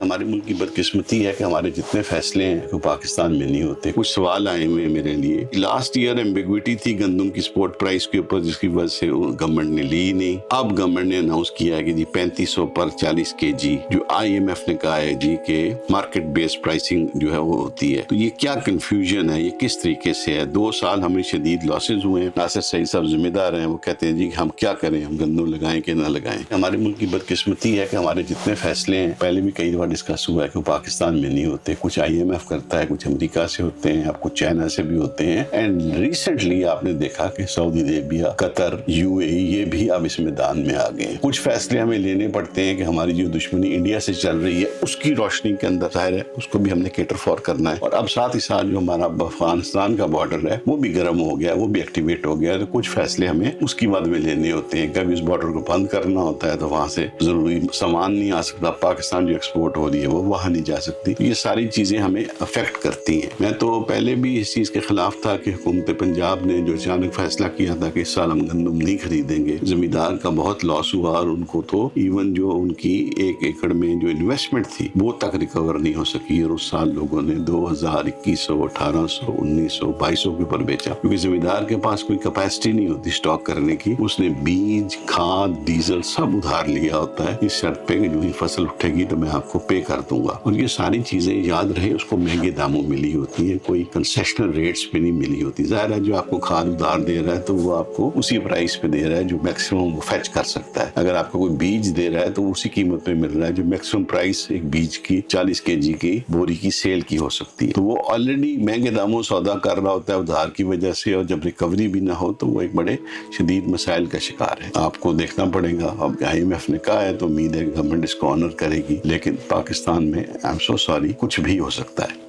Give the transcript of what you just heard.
ہمارے ملک کی بدقسمتی ہے کہ ہمارے جتنے فیصلے ہیں وہ پاکستان میں نہیں ہوتے. کچھ سوال آئے ہوئے ہیں میرے لیے. لاسٹ ایئر ایمبیگوٹی تھی گندم کی سپورٹ پرائس کے اوپر، جس کی وجہ سے گورنمنٹ نے لی نہیں. اب گورنمنٹ نے اناؤنس کیا ہے کہ جی 3500 پر 40 کے جی، جو IMF نے کہا ہے جی کہ مارکیٹ بیس پرائسنگ جو ہے وہ ہوتی ہے. تو یہ کیا کنفیوژن ہے، یہ کس طریقے سے ہے؟ 2 سال ہمیں شدید لاسز ہوئے ہیں. ناصر سعید صاحب ذمہ دار ہیں، وہ کہتے ہیں جی ہم کیا کریں، ہم گندم لگائیں کہ نہ لگائیں. ہمارے ملک کی بدقسمتی ہے کہ ہمارے جتنے فیصلے ہیں، پہلے بھی کئی دفعہ ڈسکس ہوا ہے کہ وہ پاکستان میں نہیں ہوتے. کچھ IMF کرتا ہے، کچھ امریکہ سے ہوتے ہیں، اب کچھ چائنا سے بھی ہوتے ہیں. اینڈ ریسنٹلی آپ نے دیکھا کہ سعودی عربیہ، قطر، UAE یہ بھی اب اس میدان میں آ گئے ہیں. کچھ فیصلے ہمیں لینے پڑتے ہیں کہ ہماری جو دشمنی انڈیا سے چل رہی ہے اس کی روشنی کے اندر ظاہر ہے اس کو بھی ہم نے کیٹر فور کرنا ہے. اور اب ساتھ ہی ساتھ جو ہمارا افغانستان کا بارڈر ہے وہ بھی گرم ہو گیا، وہ بھی ایکٹیویٹ ہو گیا. تو کچھ فیصلے ہمیں اس کی بعد میں لینے ہوتے ہیں. کبھی اس بارڈر کو بند کرنا ہوتا ہے تو وہاں سے ضروری سامان نہیں آ سکتا، پاکستان جو ایکسپورٹ ہو رہی ہے وہ وہاں نہیں جا سکتی. یہ ساری چیزیں ہمیں افیکٹ کرتی ہیں. میں تو پہلے بھی اس چیز کے خلاف تھا کہ حکومت پنجاب نے جو اچانک فیصلہ کیا تھا کہ اس سال ہم گندم نہیں خریدیں گے، زمیندار کا بہت لاس ہوا. اور ان کو تو ایون جو ان کی 1 ایکڑ میں جو انویسٹمنٹ تھی وہ تک ریکور نہیں ہو سکی. اور اس سال لوگوں نے 2000، 2100، 1800، 1900، 2200 کے اوپر بیچا، کیونکہ زمیندار کے پاس کوئی کیپیسٹی نہیں ہوتی اسٹاک کرنے کی. اس نے بیج، کھاد، ڈیزل سب ادھار لیا ہوتا ہے اس شرط پہ کہ جو ہی فصل اٹھے گی تو میں آپ کو پے کر دوں گا. اور یہ ساری چیزیں یاد رہے اس کو مہنگے داموں ملی ہوتی ہیں، کوئی کنسیشنل ریٹس پہ نہیں ملی ہوتی. ظاہر ہے جو آپ کو کھاد ادھار دے رہا ہے تو وہ آپ کو اسی پرائس پہ دے رہا ہے جو میکسیمم وہ فیچ کر سکتا ہے. اگر آپ کو کوئی بیج دے رہا ہے تو اسی قیمت پہ مل رہا ہے جو میکسیمم پرائس ایک بیج کی 40 kg کی بوری کی سیل کی ہو سکتی ہے. تو وہ آلریڈی مہنگے داموں سودا کر رہا ہوتا ہے ادھار کی وجہ سے، اور جب ریکوری بھی نہ ہو تو وہ ایک بڑے شدید مسائل کا شکار ہے. آپ کو دیکھنا پڑے گا. اب IMF نے کہا ہے تو امید ہے کہ گورنمنٹ اس کو آنر کرے گی، لیکن پاکستان میں I'm so sorry کچھ بھی ہو سکتا ہے.